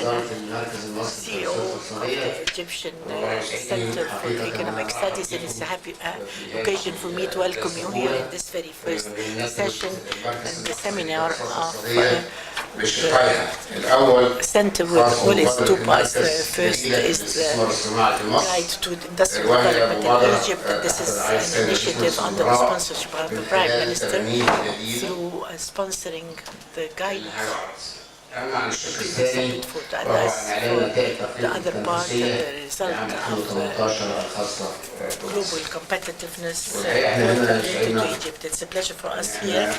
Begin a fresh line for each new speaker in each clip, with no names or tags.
CEO of the Egyptian Center for Economic Studies, and it's a happy occasion for me to welcome you here in this very first session and the seminar of the center with all its two parts. The first is the Guide to Industrial Development in Egypt, and this is an initiative under the sponsorship of the Prime Minister through sponsoring the guidance. For the other part, the result of global competitiveness related to Egypt. It's a pleasure for us here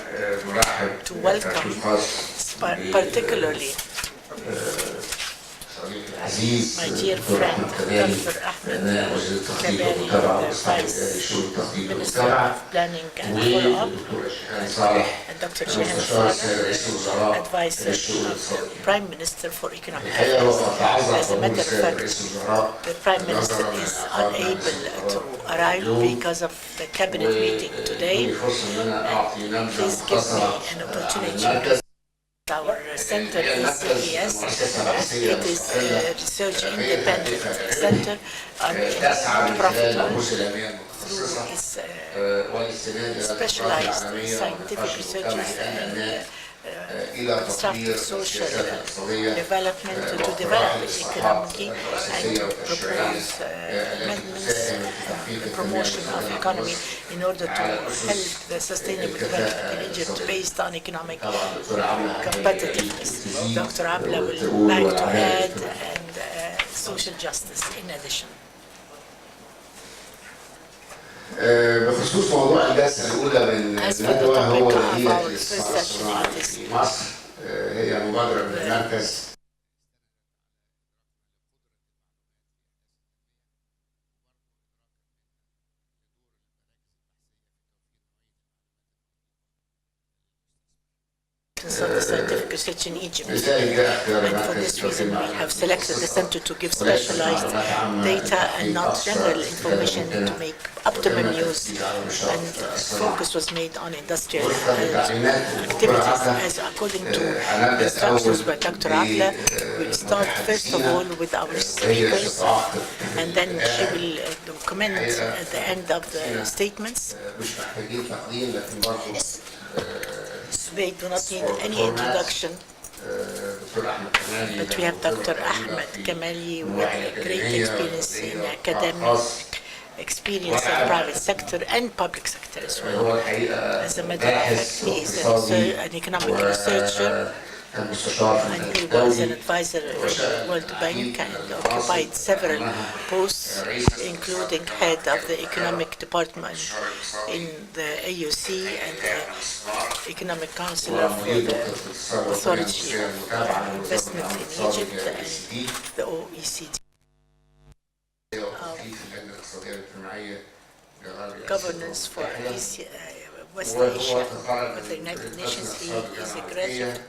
to welcome particularly my dear friend, Dr. Ahmed, the Vice Minister of Planning and Follow-up, and Dr. Gihan, Advisor of the Prime Minister for Economic Affairs. As a matter of fact, the Prime Minister is unable to arrive because of the cabinet meeting today. And please give me an opportunity to our center, ECES. It is a research independent center and profitable through its specialized scientific researches and constructive social development to develop economy and propose amendments and the promotion of economy in order to help the sustainable development in Egypt based on economic competitiveness. Dr. Abla will like to add and social justice in addition.
بخصوص موضوع الجلسة الأولى من الندوة هو نتيجة الاستثمار في مصر هي مبادرة من المركز
of the scientific research in Egypt. And for this reason, we have selected the center to give specialized data and not general information to make optimum use. And focus was made on industrial activities. As according to instructions by Dr. Abla, we'll start first of all with our speakers, and then she will comment at the end of the statements. They do not need any introduction, but we have Dr. Ahmed with great experience in academic experience in private sector and public sector as well. As a matter of fact, he is an economic researcher, and he was an advisor in the World Bank and occupied several posts, including head of the economic department in the AUC and the economic counselor for the Authority of Investment in Egypt and the OECD. Governance for West Asia with the United Nations. He is a graduate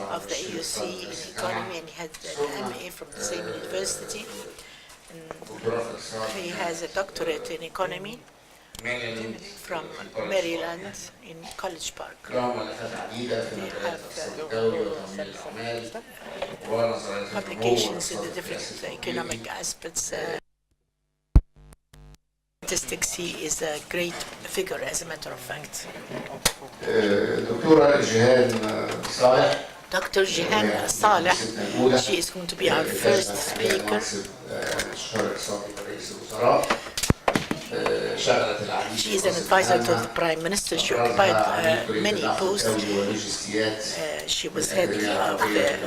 of the AUC in economy, and he had an MA from the same university. And he has a doctorate in economy from Maryland in College Park. They have publications in the different economic aspects. Statistics, he is a great figure, as a matter of fact. Dr. Gihan Saleh, she is going to be our first speaker. She is an advisor to the Prime Minister. She occupied many posts. She was head of the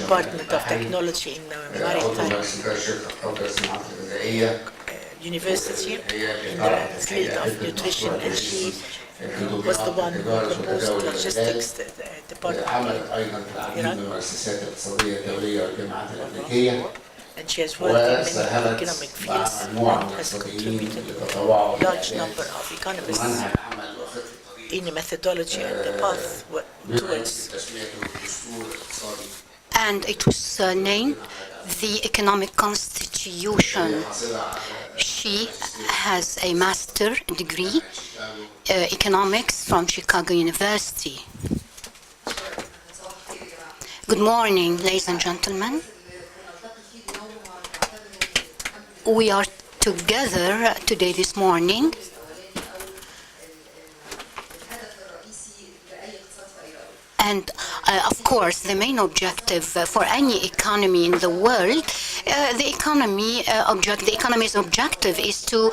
Department of Technology in the Maritime University in the field of nutrition, and she was the one who proposed logistics department in Iran. And she has worked in many economic fields and has contributed a large number of economists in the methodology and the path towards.
And it was named the Economic Constitution. She has a master's degree, economics from Chicago University. Good morning, ladies and gentlemen. we are together today this morning. And of course, the main objective for any economy in the world, the economy's objective is to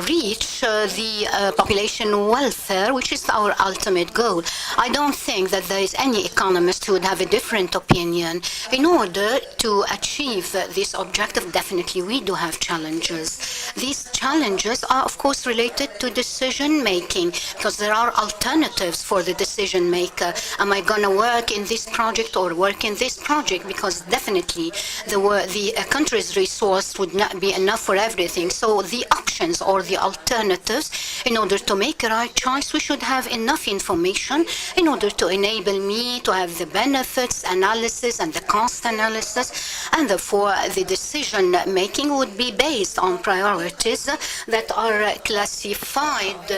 reach the population welfare, which is our ultimate goal. I don't think that there is any economist who would have a different opinion. In order to achieve this objective, definitely we do have challenges. These challenges are, of course, related to decision making, because there are alternatives for the decision maker. Am I going to work in this project or work in this project? Because definitely the country's resource would not be enough for everything. So the options or the alternatives, in order to make a right choice, we should have enough information in order to enable me to have the benefits analysis and the cost analysis. And therefore, the decision making would be based on priorities that are classified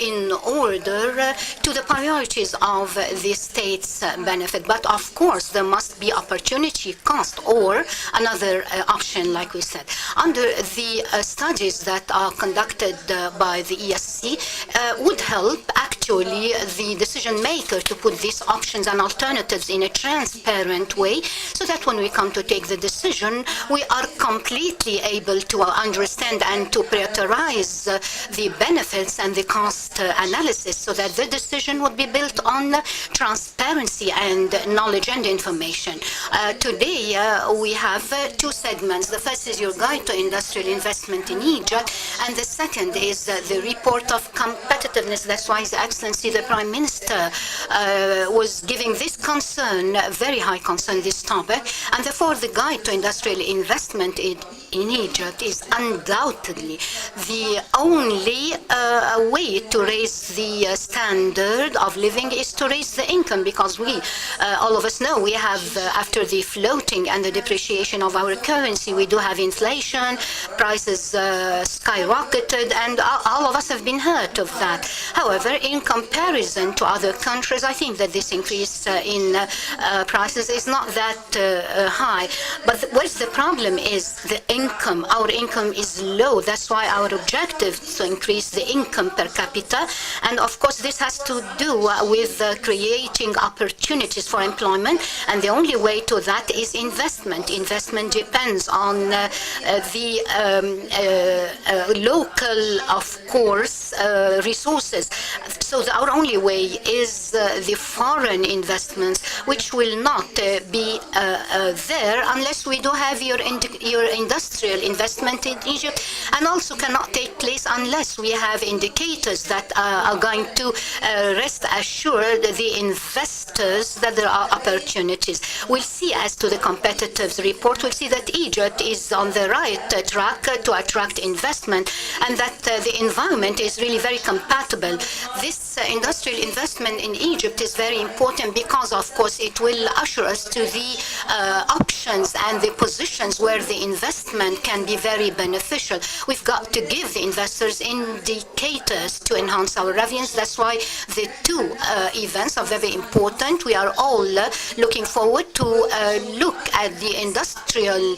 in order to the priorities of the state's benefit. But of course, there must be opportunity cost or another option, like we said. Under the studies that are conducted by the ESC would help actually the decision maker to put these options and alternatives in a transparent way, so that when we come to take the decision, we are completely able to understand and to prioritize the benefits and the cost analysis, so that the decision would be built on transparency and knowledge and information. Today, we have two segments. The first is your guide to industrial investment in Egypt, and the second is the report of competitiveness. That's why His Excellency the Prime Minister was giving this concern, very high concern, this topic. And therefore, the guide to industrial investment in Egypt is undoubtedly the only way to raise the standard of living, is to raise the income, because we, all of us know, we have, after the floating and the depreciation of our currency, we do have inflation, prices skyrocketed, and all of us have been hurt of that. However, in comparison to other countries, I think that this increase in prices is not that high. But what's the problem is the income. Our income is low. That's why our objective is to increase the income per capita. And of course, this has to do with creating opportunities for employment. And the only way to that is investment. Investment depends on the local, of course, resources. So our only way is the foreign investments, which will not be there unless we do have your industrial investment in Egypt, and also cannot take place unless we have indicators that are going to rest assured the investors that there are opportunities. We'll see as to the competitiveness report, we'll see that Egypt is on the right track to attract investment, and that the environment is really very compatible. This industrial investment in Egypt is very important because, of course, it will usher us to the options and the positions where the investment can be very beneficial. We've got to give the investors indicators to enhance our revenues. That's why the two events are very important. We are all looking forward to look at the industrial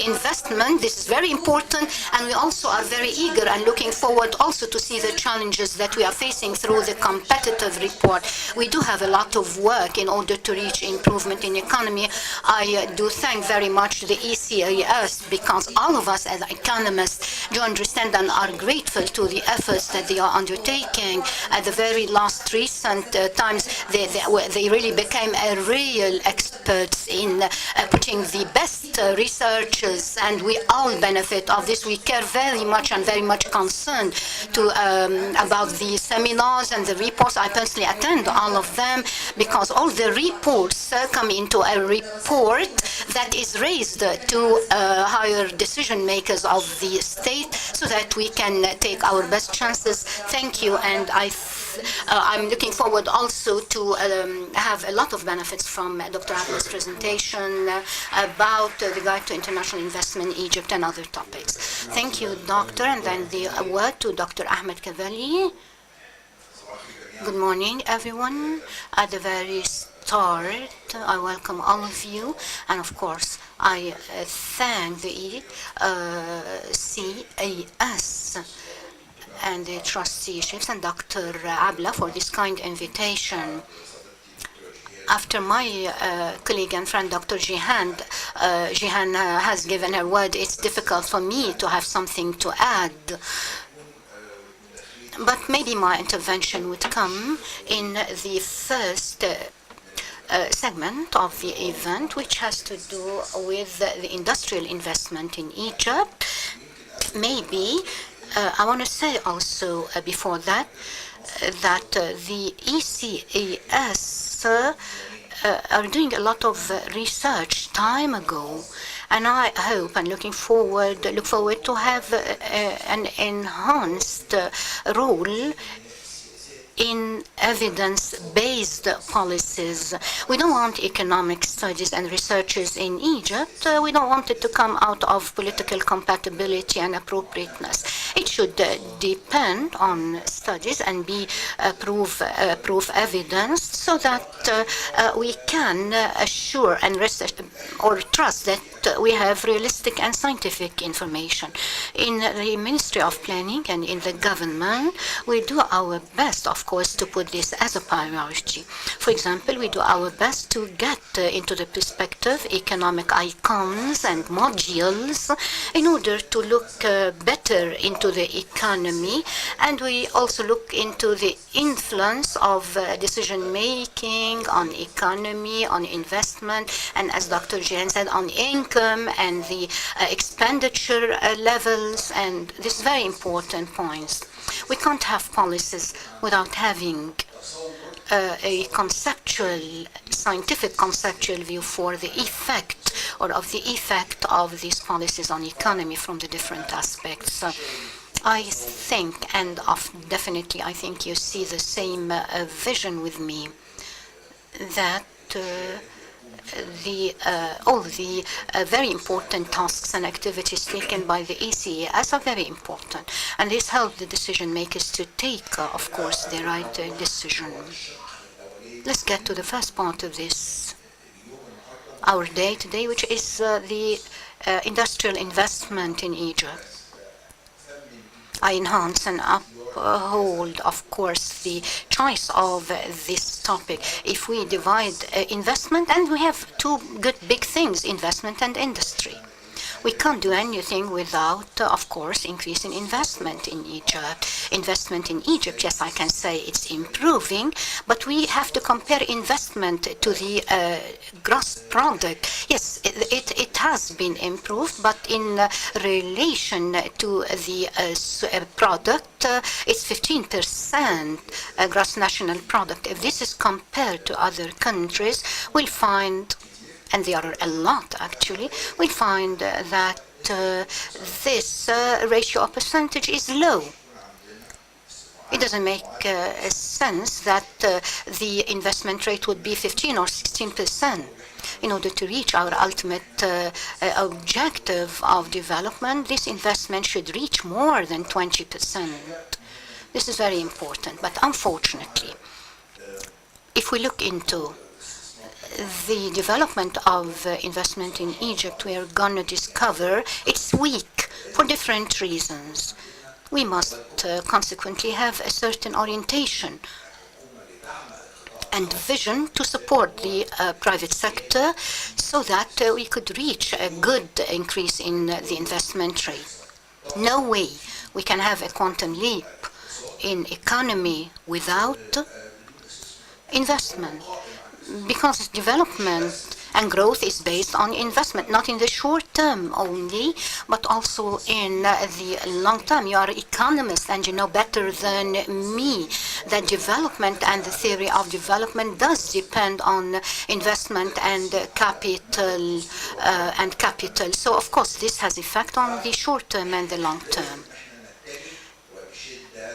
investment. This is very important, and we also are very eager and looking forward also to see the challenges that we are facing through the competitive report. We do have a lot of work in order to reach improvement in economy. I do thank very much the ECES, because all of us as economists do understand and are grateful to the efforts that they are undertaking. At the very last recent times, they really became a real experts in putting the best researchers, and we all benefit of this. We care very much and very much concerned about the seminars and the reports. I personally attend all of them, because all the reports come into a report that is raised to higher decision makers of the state, so that we can take our best chances. Thank you, and I'm looking forward also to have a lot of benefits from Dr. Abdel's presentation about the Guide to International Investment in Egypt and other topics. Thank you, Doctor. And then the word to Dr. Ahmed Cavalli. Good morning, everyone. At the very start, I welcome all of you, and of course, I thank the ECES and the trusteeships and Dr. Abla for this kind invitation. After my colleague and friend Dr. Gihan, has given her word, it's difficult for me to have something to add. But maybe my intervention would come in the first segment of the event, which has to do with the industrial investment in Egypt. Maybe I want to say also before that the ECES are doing a lot of research time ago, and I hope and look forward to have an enhanced role in evidence-based policies. We don't want economic studies and researches in Egypt. We don't want it to come out of political compatibility and appropriateness. It should depend on studies and be proof evidence, so that we can assure and trust that we have realistic and scientific information. In the Ministry of Planning and in the government, we do our best, of course, to put this as a priority. For example, we do our best to get into the perspective economic icons and modules in order to look better into the economy, and we also look into the influence of decision-making on economy, on investment, and as Dr. Gihan said, on income and the expenditure levels, and these very important points. We can't have policies without having a scientific conceptual view for the effect of these policies on economy from the different aspects. I think, and definitely I think you see the same vision with me, that all the very important tasks and activities taken by the ECES are very important, and this helps the decision makers to take, of course, the right decision. Let's get to the first part of this, our day today, which is the industrial investment in Egypt. I enhance and uphold, of course, the choice of this topic. If we divide investment, and we have two good big things, investment and industry. We can't do anything without, of course, increasing investment in Egypt. Investment in Egypt, yes, I can say it's improving, but we have to compare investment to the gross product. Yes, it has been improved, but in relation to the product, it's 15% gross national product. If this is compared to other countries, we'll find, and there are a lot actually, we find that this ratio of percentage is low. It doesn't make sense that the investment rate would be 15 or 16%. In order to reach our ultimate objective of development, this investment should reach more than 20%. This is very important, but unfortunately, if we look into the development of investment in Egypt, we are going to discover it's weak for different reasons. We must consequently have a certain orientation and vision to support the private sector so that we could reach a good increase in the investment rate. No way we can have a quantum leap in economy without investment, because development and growth is based on investment, not in the short term only, but also in the long term. You are an economist and you know better than me that development and the theory of development does depend on investment and capital. So, of course, this has effect on the short term and the long term.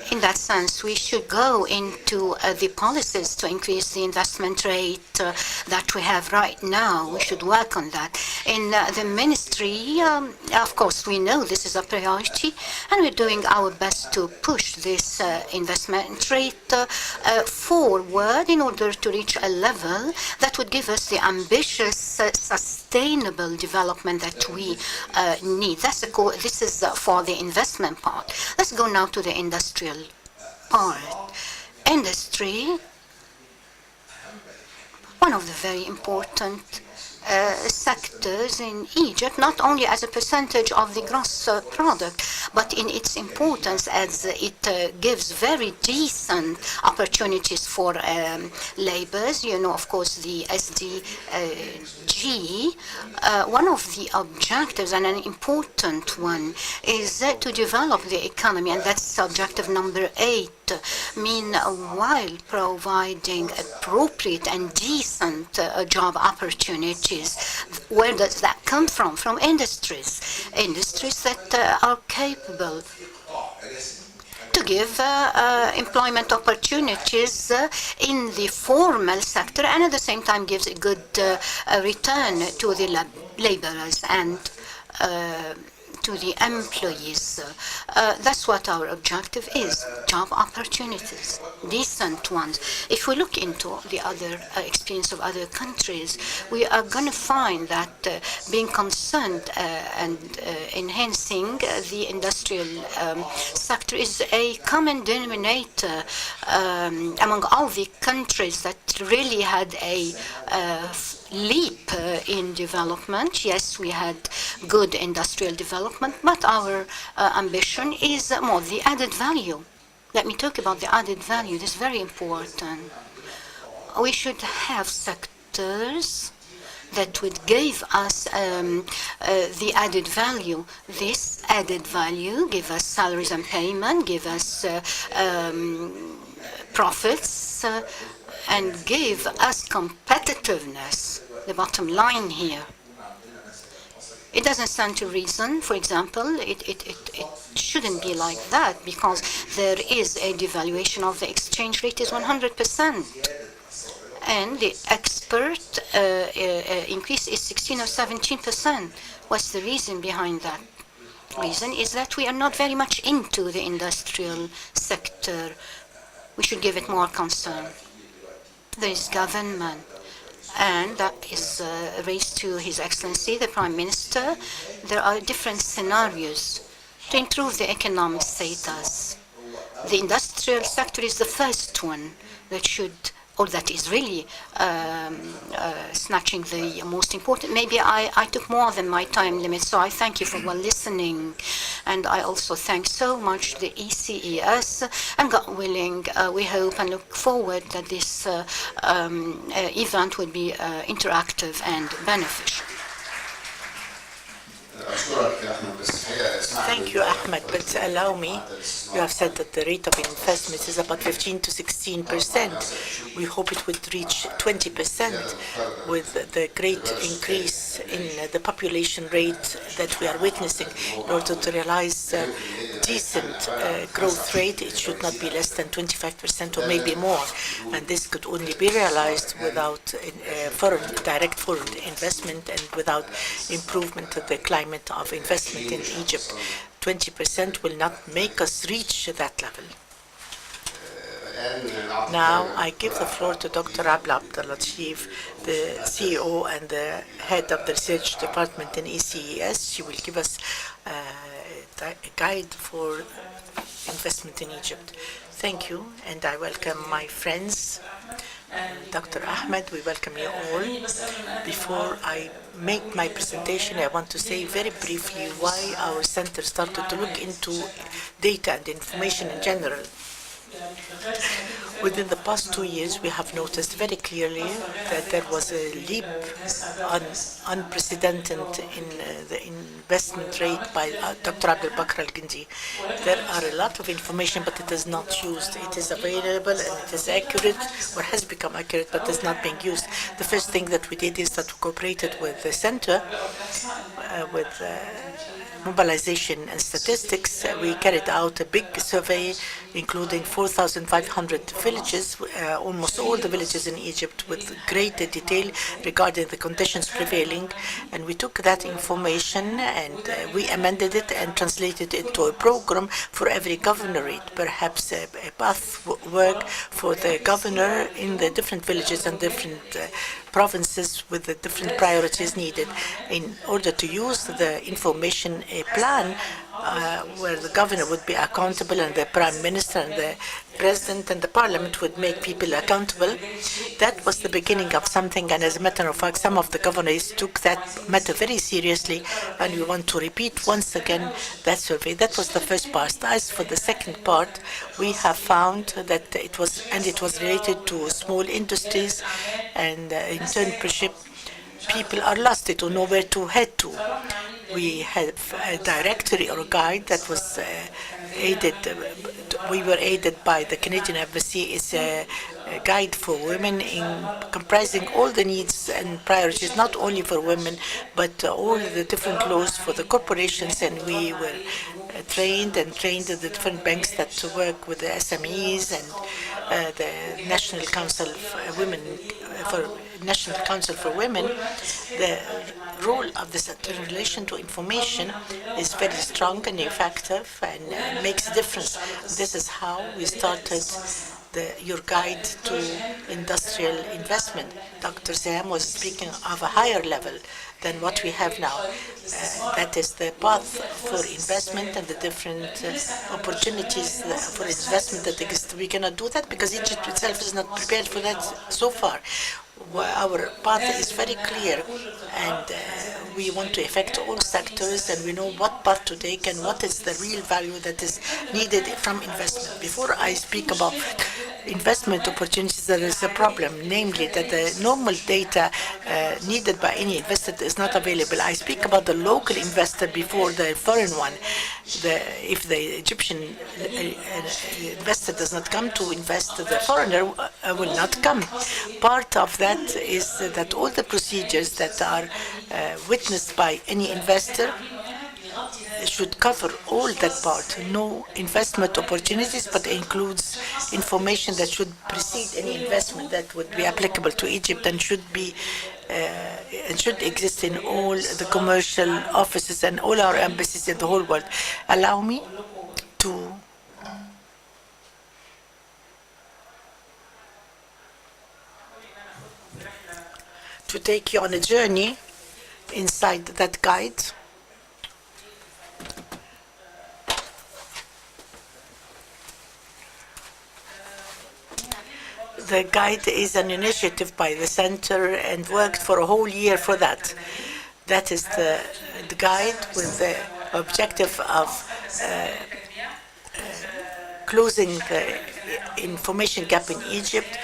In that sense, we should go into the policies to increase the investment rate that we have right now. We should work on that. In the ministry, of course, we know this is a priority, and we're doing our best to push this investment rate forward in order to reach a level that that would give us the ambitious, sustainable development that we need. This is for the investment part. Let's go now to the industrial part. Industry, one of the very important sectors in Egypt, not only as a percentage of the gross product, but in its importance as it gives very decent opportunities for laborers. You know, of course, the SDG, one of the objectives, and an important one, is to develop the economy, and that's objective number 8. Meanwhile, providing appropriate and decent job opportunities. Where does that come from? From industries. Industries that are capable to give employment opportunities in the formal sector, and at the same time gives a good return to the laborers and to the employees. That's what our objective is, job opportunities, decent ones. If we look into the other experience of other countries, we are going to find that being concerned and enhancing the industrial sector is a common denominator among all the countries that really had a leap in development. Yes, we had good industrial development, but our ambition is more the added value. Let me talk about the added value. This is very important. We should have sectors that would give us the added value. This added value give us salaries and payment, give us profits, and give us competitiveness, the bottom line here. It doesn't stand to reason, for example, it shouldn't be like that, because there is a devaluation of the exchange rate is 100%. And the export increase is 16 or 17%. What's the reason behind that? Reason is that we are not very much into the industrial sector. We should give it more concern. There is government, and that is raised to His Excellency, the Prime Minister. There are different scenarios to improve the economic status. The industrial sector is the first one that should, or that is really snatching the most important. Maybe I took more than my time limit, so I thank you for well listening. And I also thank so much the ECES, and God willing, we hope and look forward that this event will be interactive and beneficial.
Thank you, Ahmed, but allow me, you have said that the rate of investment is about 15 to 16%. We hope it would reach 20% with the great increase in the population rate that we are witnessing. In order to realize decent growth rate, it should not be less than 25% or maybe more. And this could only be realized without direct foreign investment and without improvement of the climate of investment in Egypt. 20% will not make us reach that level. Now I give the floor to Dr. Abla, Latif, the CEO and the head of the research department in ECES. She will give us a guide for investment in Egypt. Thank you, and I welcome my friends. Dr. Ahmed, we welcome you all. Before I make my presentation, I want to say very briefly why our center started to look into data and information in general. Within the past 2 years, we have noticed very clearly that there was a leap, unprecedented in the investment rate by Dr. Abdel al-Gindi. There are a lot of information, but it is not used. It is available and it is accurate, or has become accurate, but is not being used. The first thing that we did is that we cooperated with the center with mobilization and statistics, we carried out a big survey including 4,500 villages, almost all the villages in Egypt, with great detail regarding the conditions prevailing. And we took that information and we amended it and translated it to a program for every governorate, perhaps a path work for the governor in the different villages and different provinces with the different priorities needed in order to use the information plan where the governor would be accountable and the prime minister and the president and the parliament would make people accountable. That was the beginning of something, and as a matter of fact, some of the governors took that matter very seriously, and we want to repeat once again that survey. That was the first part. As for the second part, we have found that it was related to small industries and entrepreneurship. People are lost. They don't know where to head to. We have a directory or a guide that was aided. We were aided by the Canadian Embassy. It's a guide for women comprising all the needs and priorities, not only for women, but all the different laws for the corporations. And we were trained at the different banks that work with the SMEs and the National Council for Women. National Council for Women, the role of this in relation to information is very strong and effective and makes a difference. This is how we started your guide to industrial investment. Dr. Sam was speaking of a higher level than what we have now. That is the path for investment and the different opportunities for investment that exist. We cannot do that because Egypt itself is not prepared for that so far. Our path is very clear, and we want to affect all sectors, and we know what path to take and what is the real value that is needed from investment. Before I speak about investment opportunities, there is a problem, namely that the normal data needed by any investor is not available. I speak about the local investor before the foreign one. If the Egyptian investor does not come to invest, the foreigner will not come. Part of that is that all the procedures that are witnessed by any investor should cover all that part. No investment opportunities, but includes information that should precede any investment that would be applicable to Egypt and should exist in all the commercial offices and all our embassies in the whole world. Allow me to take you on a journey inside that guide. The guide is an initiative by the center and worked for a whole year for that. That is the guide with the objective of closing the information gap in Egypt.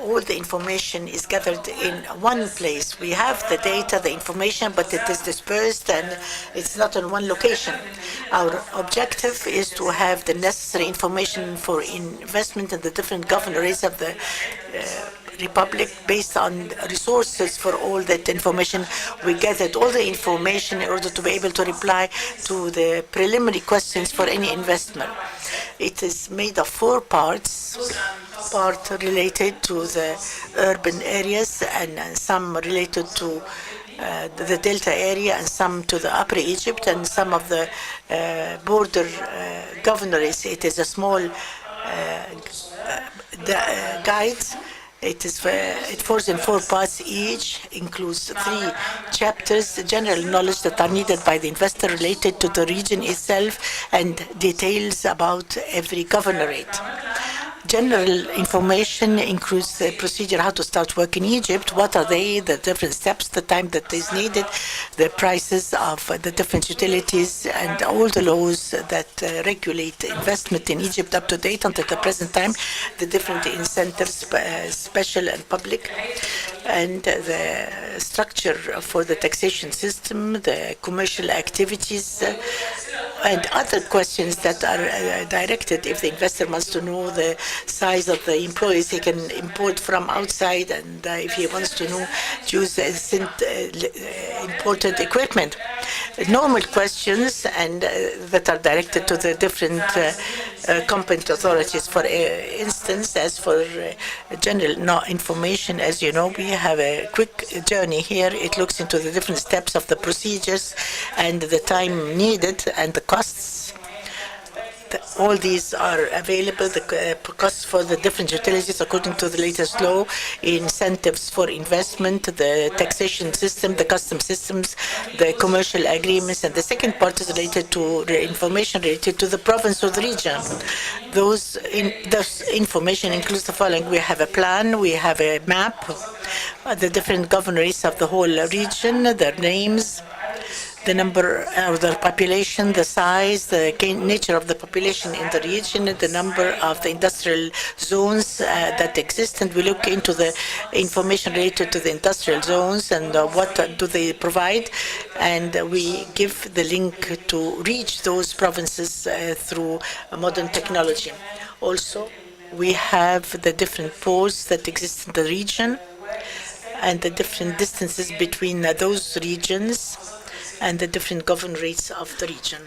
All the information is gathered in one place. We have the data, the information, but it is dispersed and it's not in one location. Our objective is to have the necessary information for investment in the different governorates of the Republic based on resources for all that information. We gathered all the information in order to be able to reply to the preliminary questions for any investment. It is made of 4 parts. Part related to the urban areas and some related to the Delta area and some to the Upper Egypt and some of the border governorates. It is a small guide. It falls in 4 parts each, includes 3 chapters, general knowledge that are needed by the investor related to the region itself and details about every governorate. General information includes the procedure, how to start work in Egypt, what are they, the different steps, the time that is needed, the prices of the different utilities, and all the laws that regulate investment in Egypt up to date until the present time, the different incentives, special and public. and the structure for the taxation system, the commercial activities, and other questions that are directed. If the investor wants to know the size of the employees he can import from outside, and if he wants to know to use imported equipment. Normal questions and that are directed to the different competent authorities. For instance, as for general information, as you know, we have a quick journey here. It looks into the different steps of the procedures and the time needed and the costs. All these are available, the costs for the different utilities according to the latest law, incentives for investment, the taxation system, the custom systems, the commercial agreements, and the second part is related to the information related to the province or the region. Those information includes the following. We have a plan, we have a map, the different governorates of the whole region, their names, the number of the population, the size, the nature of the population in the region, the number of the industrial zones that exist, and we look into the information related to the industrial zones and what do they provide, and we give the link to reach those provinces through modern technology. Also, we have the different posts that exist in the region and the different distances between those regions and the different governorates of the region.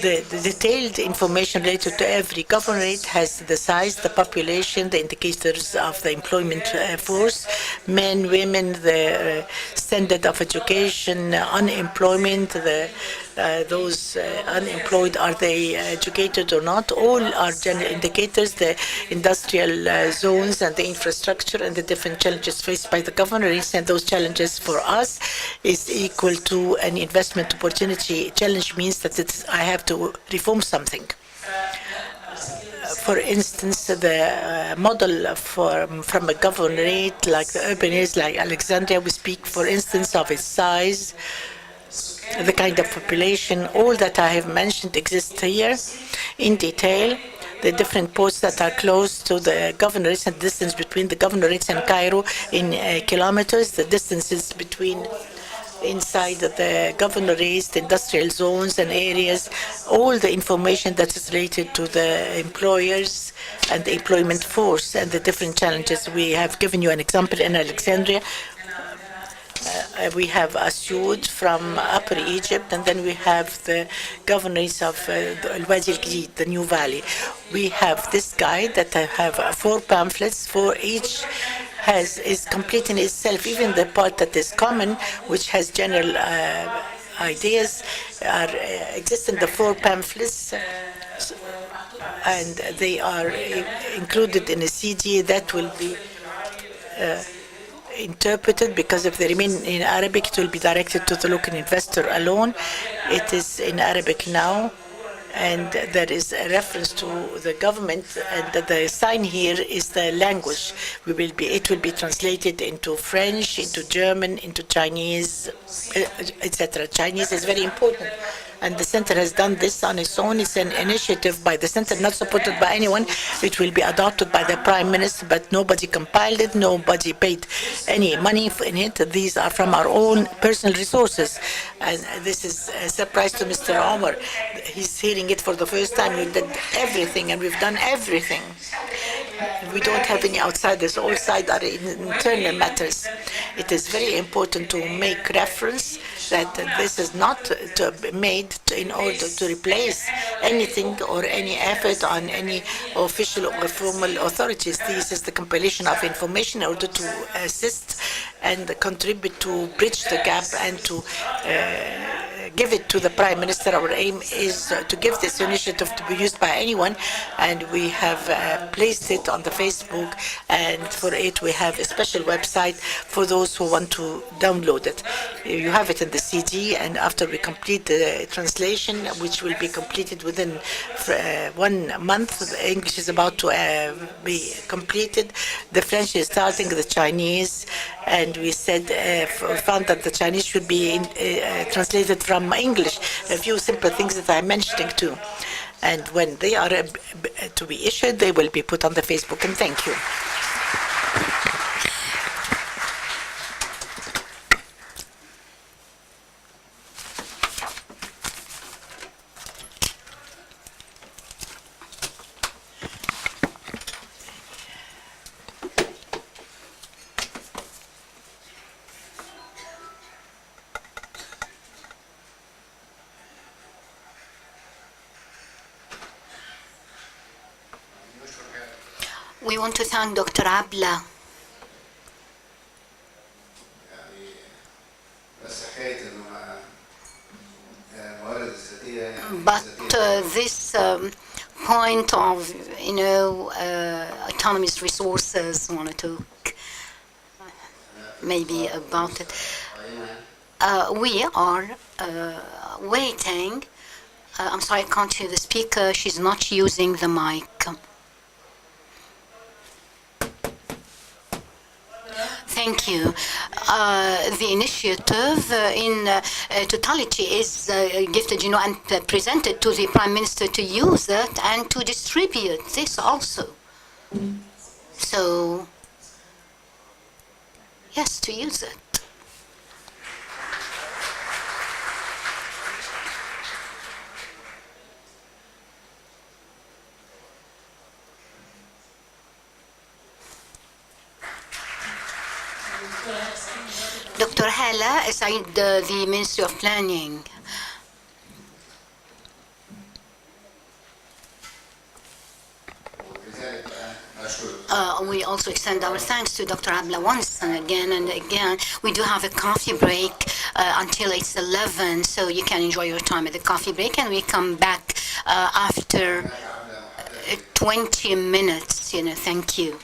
The detailed information related to every governorate has the size, the population, the indicators of the employment force, men, women, the standard of education, unemployment, those unemployed, are they educated or not? All are general indicators, the industrial zones and the infrastructure and the different challenges faced by the governorates, and those challenges for us is equal to an investment opportunity. Challenge means that I have to reform something. For instance, the model from a governorate like the urban areas like Alexandria, we speak, for instance, of its size, the kind of population. All that I have mentioned exists here in detail. The different posts that are close to the governorates and distance between the governorates and Cairo in kilometers, the distances between inside the governorates, the industrial zones and areas, all the information that is related to the employers and the employment force and the different challenges. We have given you an example in Alexandria. We have Asyut from Upper Egypt, and then we have the governorates of Al-Wadi al-Jadid, the New Valley. We have this guide that I have 4 pamphlets for each is complete in itself. Even the part that is common, which has general ideas, exist in the 4 pamphlets, and they are included in a CD that will be interpreted, because if they remain in Arabic, it will be directed to the local investor alone. It is in Arabic now, and there is a reference to the government, and the sign here is the language. It will be translated into French, into German, into Chinese, etc. Chinese is very important. And the center has done this on its own. It's an initiative by the center, not supported by anyone. It will be adopted by the Prime Minister, but nobody compiled it, nobody paid any money in it. These are from our own personal resources. And this is a surprise to Mr. Omar. He's hearing it for the first time. We did everything, and we've done everything. We don't have any outsiders. All sides are internal matters. It is very important to make reference that this is not made in order to replace anything or any effort on any official or formal authorities. This is the compilation of information in order to assist and contribute to bridge the gap and to give it to the Prime Minister. Our aim is to give this initiative to be used by anyone, and we have placed it on the Facebook, and for it we have a special website for those who want to download it. You have it in the CD, and after we complete the translation, which will be completed within 1 month, the English is about to be completed, the French is starting, the Chinese, and we said found that the Chinese should be translated from English. A few simple things that I'm mentioning too. And when they are to be issued, they will be put on the Facebook. And thank you.
We want to thank Dr. Abla. But this point of, autonomous resources, I want to talk maybe about it. We are waiting. I'm sorry, I can't hear the speaker. She's not using the mic. Thank you. The initiative in totality is gifted, and presented to the Prime Minister to use it and to distribute this also. So, yes, to use it. Dr. Hala Said, the Ministry of Planning. We also extend our thanks to Dr. Abla once and again. We do have a coffee break until it's 11, so you can enjoy your time at the coffee break, and we come back after 20 minutes. Thank you.